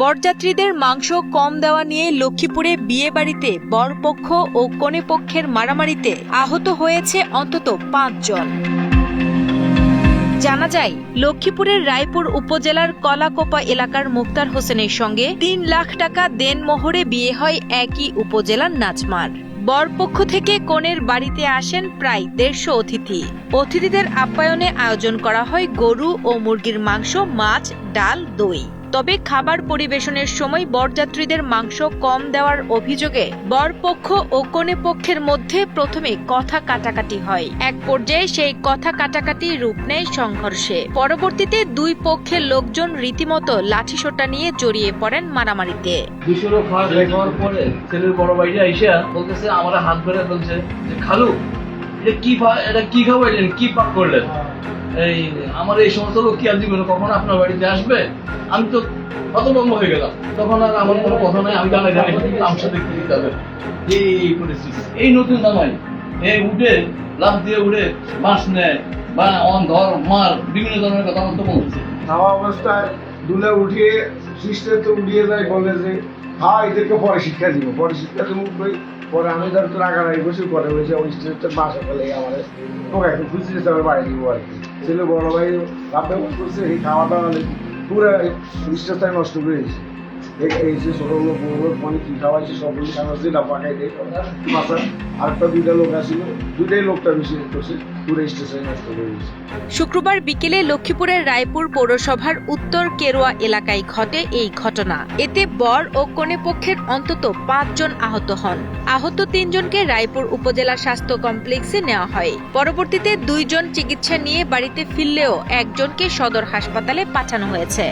বরযাত্রীদের মাংস কম দেওয়া নিয়ে লক্ষ্মীপুরে বিয়ে বাড়িতে বরপক্ষ ও কনেপক্ষের মারামারিতে আহত হয়েছে অন্তত ৫ জন। জানা যায়, লক্ষ্মীপুরের রায়পুর উপজেলার কলাকোপা এলাকার মুক্তার হোসেনের সঙ্গে ৩ লাখ টাকা দেনমোহরে বিয়ে হয় একই উপজেলার নাচমার। বরপক্ষ থেকে কনের বাড়িতে আসেন প্রায় ১৫০ অতিথি। অতিথিদের আপ্যায়নে আয়োজন করা হয় গরু ও মুরগির মাংস, মাছ, ডাল, দই। তবে খাবার পরিবেশনের সময় বরযাত্রীদের মাংস কম দেওয়ার অভিযোগে বরপক্ষ ও কনেপক্ষের মধ্যে প্রথমে কথা কাটাকাটি হয়। এক পর্যায়ে সেই কথা কাটাকাটি রূপ নেয় সংঘর্ষে। পরবর্তীতে দুই পক্ষের লোকজন রীতিমতো লাঠিসোঁটা নিয়ে জড়িয়ে পড়েন মারামারিতে। দুশোরও খাওয়ার পরে ছেলের বড় ভাইটা আইসা বলতেছে, আমার হাত ধরে বলছে যে খালু এটা কি খাওয়াইলেন, কি পাক করলেন, এই আমার এই সমস্ত লোক কি আর জীবনে কখনো আপনার বাড়িতে আসবে? আমি তো হতভম্ব হয়ে গেলাম। তখন আর আমার কোনো কথা নাই, আমি জানাই আমার সাথে কি দিতে হবে এই পরিস্থিতি। এই নতুন জামাই উঠে লাভ দিয়ে উঠে বাঁশ নেয় বা ধর মার বিভিন্ন ধরনের কথাবার্তা বলতেছে। খাওয়া অবস্থায় দুলে উঠিয়ে সিস্টেম তো উঠিয়ে যায়, বলে যে হ্যাঁ এদেরকে পরে শিক্ষা দিব, পরে শিক্ষা দেবো। পরে আমি ধর তো রাগারাগি বসে পরে বসে ওই স্টেজটা বাসা ফেলে আমাদের তোকে একটু খুশি দিতে আমার বাড়ি দিব আর কি। ছেলে বড় ভাই ভাবতে করছে এই খাওয়া দাওয়া পুরো স্টেজটাই নষ্ট করে দিয়েছে। এসে ছোট লোক বড় লোক মানে কি খাওয়াইছে সবগুলো খাওয়া যেটা পাকাই দেয় মাথা। আরেকটা দুইটা লোক আসছিল, দুইটাই লোকটা বেশি করছে, পুরো স্টেশন নষ্ট করে দিয়েছে। শুক্রবার বিকেলে লক্ষ্মীপুরের রায়পুর পৌরসভার উত্তর কেরোয়া এলাকায় ঘটে এই ঘটনা। এতে বর ও কনেপক্ষের অন্তত ৫ জন আহত হন। আহত ৩ জনকে রায়পুর উপজেলা স্বাস্থ্য কমপ্লেক্সে নেওয়া হয়। পরবর্তীতে ২ জন চিকিৎসা নিয়ে বাড়িতে ফিরলেও একজনকে সদর হাসপাতালে পাঠানো হয়েছে।